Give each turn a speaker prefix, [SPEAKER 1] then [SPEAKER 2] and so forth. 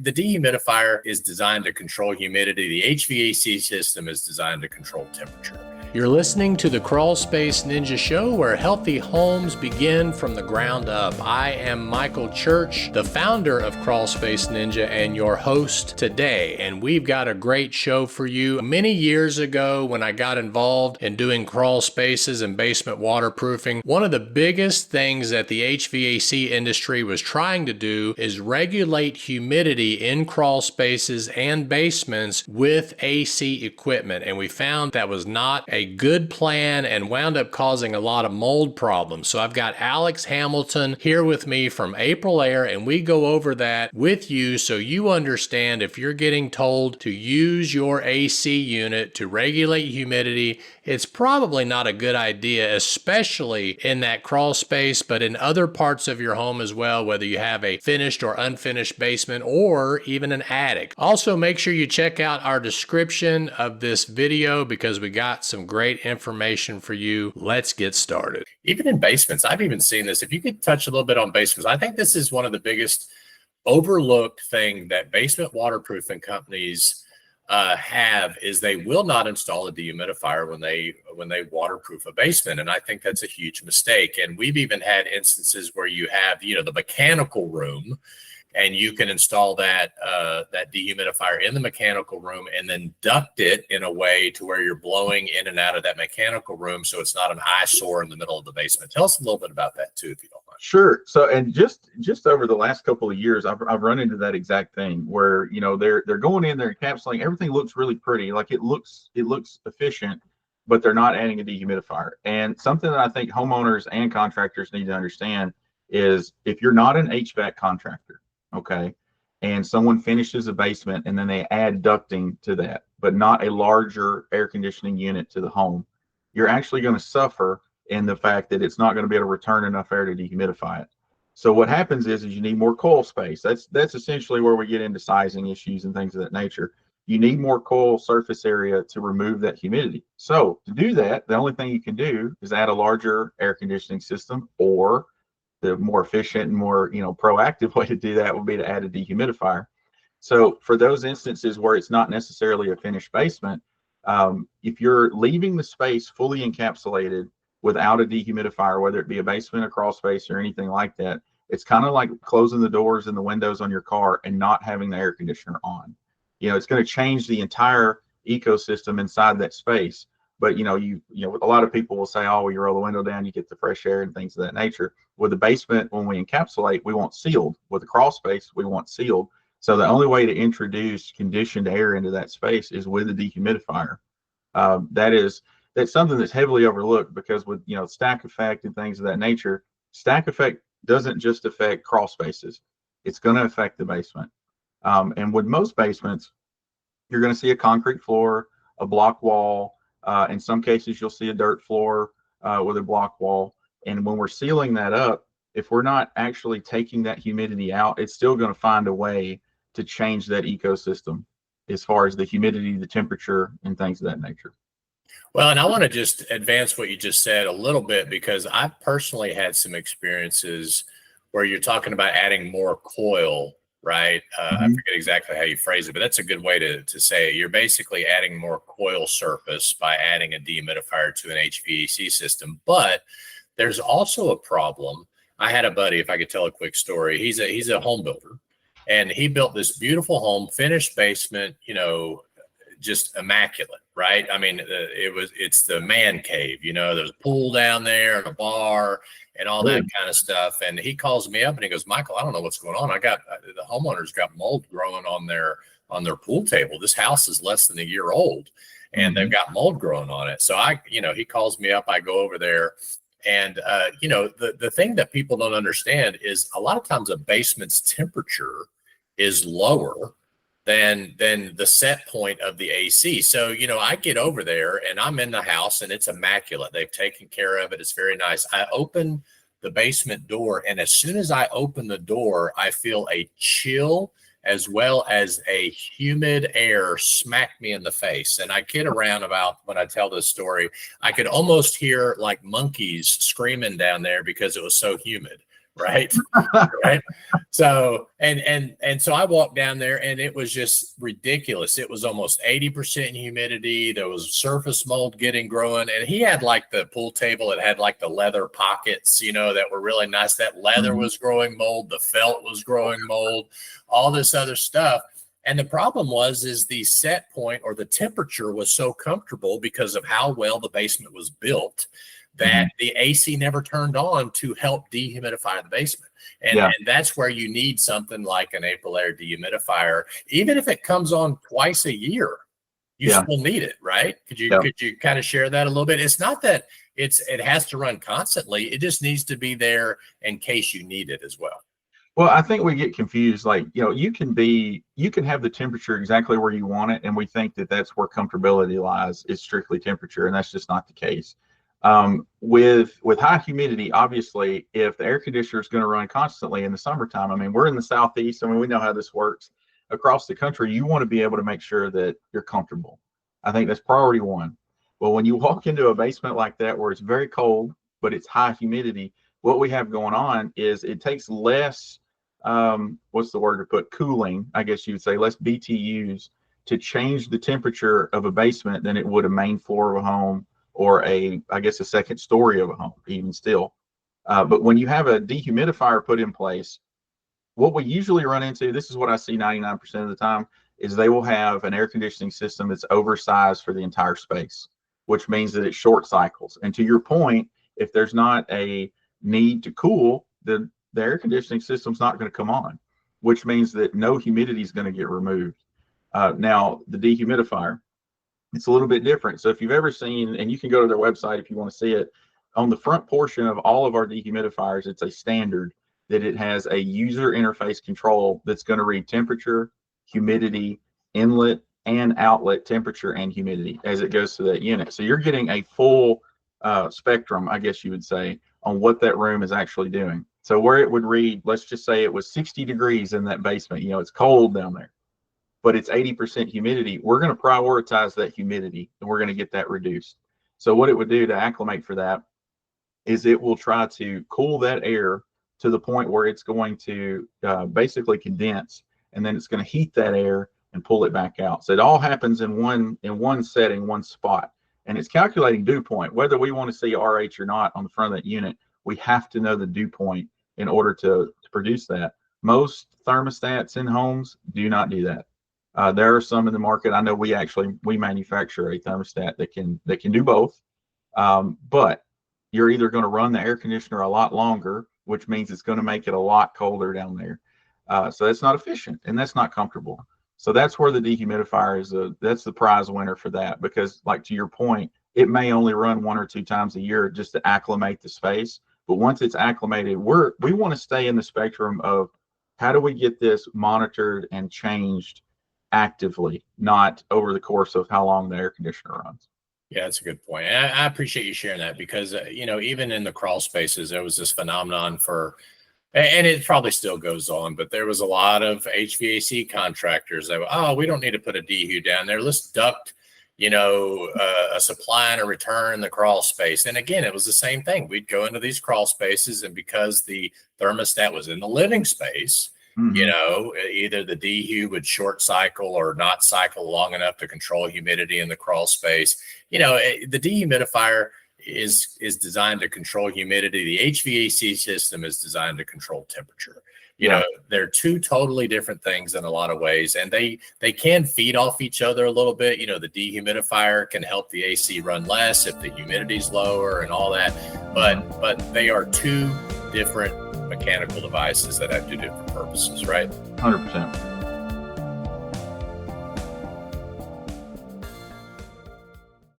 [SPEAKER 1] The dehumidifier is designed to control humidity. The HVAC system is designed to control temperature.
[SPEAKER 2] You're listening to the Crawl Space Ninja Show, where healthy homes begin from the ground up. I am Michael Church, the founder of Crawl Space Ninja and your host today. And we've got a great show for you. Many years ago, when I got involved in doing crawl spaces and basement waterproofing, one of the biggest things that the HVAC industry was trying to do is regulate humidity in crawl spaces and basements with AC equipment. And we found that was not a good plan and wound up causing a lot of mold problems. So I've got Alex Hamilton here with me from Aprilaire, and we go over that with you so you understand if you're getting told to use your AC unit to regulate humidity, it's probably not a good idea, especially in that crawl space, but in other parts of your home as well, whether you have a finished or unfinished basement or even an attic. Also, make sure you check out our description of this video because we got some great information for you. Let's get started.
[SPEAKER 1] Even in basements, I've even seen this. If you could touch a little bit on basements, I think this is one of the biggest overlooked thing that basement waterproofing companies have is they will not install a dehumidifier when they waterproof a basement. And I think that's a huge mistake. And we've even had instances where you have, the mechanical room, and you can install that dehumidifier in the mechanical room and then duct it in a way to where you're blowing in and out of that mechanical room so it's not an eyesore in the middle of the basement. Tell us a little bit about that too, if you don't mind.
[SPEAKER 3] Sure. So, and just over the last couple of years, I've run into that exact thing where, they're going in, they're encapsulating, everything looks really pretty, like it looks efficient, but they're not adding a dehumidifier. And something that I think homeowners and contractors need to understand is if you're not an HVAC contractor, okay, and someone finishes a basement and then they add ducting to that, but not a larger air conditioning unit to the home, you're actually going to suffer in the fact that it's not going to be able to return enough air to dehumidify it. So what happens is you need more coil space. That's essentially where we get into sizing issues and things of that nature. You need more coil surface area to remove that humidity. So to do that, the only thing you can do is add a larger air conditioning system, or the more efficient and more proactive way to do that would be to add a dehumidifier. So for those instances where it's not necessarily a finished basement, if you're leaving the space fully encapsulated without a dehumidifier, whether it be a basement, a crawl space, or anything like that, it's kind of like closing the doors and the windows on your car and not having the air conditioner on. It's going to change the entire ecosystem inside that space. But a lot of people will say, oh, well, you roll the window down, you get the fresh air and things of that nature. With the basement, when we encapsulate, we want sealed. With the crawl space, we want sealed. So the only way to introduce conditioned air into that space is with a dehumidifier. That's something that's heavily overlooked because with stack effect and things of that nature, stack effect doesn't just affect crawl spaces. It's going to affect the basement. And with most basements, you're going to see a concrete floor, a block wall. In some cases, you'll see a dirt floor with a block wall. And when we're sealing that up, if we're not actually taking that humidity out, it's still going to find a way to change that ecosystem as far as the humidity, the temperature, and things of that nature.
[SPEAKER 1] Well, and I want to just advance what you just said a little bit, because I've personally had some experiences where you're talking about adding more coil, right? I forget exactly how you phrase it, but that's a good way to say it. You're basically adding more coil surface by adding a dehumidifier to an HVAC system. But there's also a problem. I had a buddy, if I could tell a quick story. He's a home builder, and he built this beautiful home, finished basement, just immaculate, right? I mean, it's the man cave, there's a pool down there and a bar and all that kind of stuff. And he calls me up and he goes, Michael, I don't know what's going on. The homeowners got mold growing on their pool table. This house is less than a year old and they've got mold growing on it. So he calls me up, I go over there. And, the thing that people don't understand is a lot of times a basement's temperature is lower than the set point of the AC. So, I get over there and I'm in the house and it's immaculate. They've taken care of it. It's very nice. I open the basement door, and as soon as I open the door, I feel a chill as well as a humid air smack me in the face. And I kid around about when I tell this story, I could almost hear like monkeys screaming down there because it was so humid. right? Right. So, and so I walked down there and it was just ridiculous. It was almost 80% humidity. There was surface mold growing. And he had like the pool table. It had like the leather pockets, that were really nice. That leather was growing mold. The felt was growing mold, all this other stuff. And the problem is the set point or the temperature was so comfortable because of how well the basement was built that the AC never turned on to help dehumidify the basement. And that's where you need something like an Aprilaire dehumidifier. Even if it comes on twice a year, you still need it, right? Could you kind of share that a little bit? It's not that it has to run constantly. It just needs to be there in case you need it as well.
[SPEAKER 3] Well, I think we get confused. Like, you can have the temperature exactly where you want it, and we think that that's where comfortability lies, is strictly temperature, and that's just not the case. With high humidity, obviously, if the air conditioner is going to run constantly in the summertime, I mean, we're in the Southeast. I mean, we know how this works. Across the country, you want to be able to make sure that you're comfortable. I think that's priority one. Well, when you walk into a basement like that where it's very cold, but it's high humidity, what we have going on is it takes less what's the word to put, cooling, I guess you would say, less BTUs to change the temperature of a basement than it would a main floor of a home or a second story of a home, even still. But when you have a dehumidifier put in place, what we usually run into, this is what I see 99% of the time, is they will have an air conditioning system that's oversized for the entire space, which means that it short cycles. And to your point, if there's not a need to cool, the air conditioning system's not going to come on, which means that no humidity is going to get removed. Now, the dehumidifier, it's a little bit different. So if you've ever seen, and you can go to their website if you want to see it, on the front portion of all of our dehumidifiers, it's a standard that it has a user interface control that's going to read temperature, humidity, inlet and outlet temperature and humidity as it goes to that unit. So you're getting a full spectrum, I guess you would say, on what that room is actually doing. So where it would read, let's just say it was 60 degrees in that basement, it's cold down there, but it's 80% humidity. We're going to prioritize that humidity and we're going to get that reduced. So what it would do to acclimate for that is it will try to cool that air to the point where it's going to basically condense, and then it's going to heat that air and pull it back out. So it all happens in one setting, one spot. And it's calculating dew point. Whether we want to see RH or not on the front of that unit, we have to know the dew point in order to produce that. Most thermostats in homes do not do that. There are some in the market. I know we manufacture a thermostat that can do both. But you're either going to run the air conditioner a lot longer, which means it's going to make it a lot colder down there. So that's not efficient and that's not comfortable. So that's where the dehumidifier that's the prize winner for that, because like to your point, it may only run 1 or 2 times a year just to acclimate the space. But once it's acclimated, we want to stay in the spectrum of how do we get this monitored and changed actively, not over the course of how long the air conditioner runs.
[SPEAKER 1] Yeah, that's a good point. And I appreciate you sharing that because, even in the crawl spaces, there was this phenomenon and it probably still goes on, but there was a lot of HVAC contractors that, we don't need to put a dehu down there. Let's duct, a supply and a return in the crawl space. And again, it was the same thing. We'd go into these crawl spaces, and because the thermostat was in the living space, either the dehu would short cycle or not cycle long enough to control humidity in the crawl space. The dehumidifier is designed to control humidity. The HVAC system is designed to control temperature. They're two totally different things in a lot of ways, and they can feed off each other a little bit. The dehumidifier can help the AC run less if the humidity's lower and all that, but they are two different mechanical devices that have two different purposes, right?
[SPEAKER 3] 100%.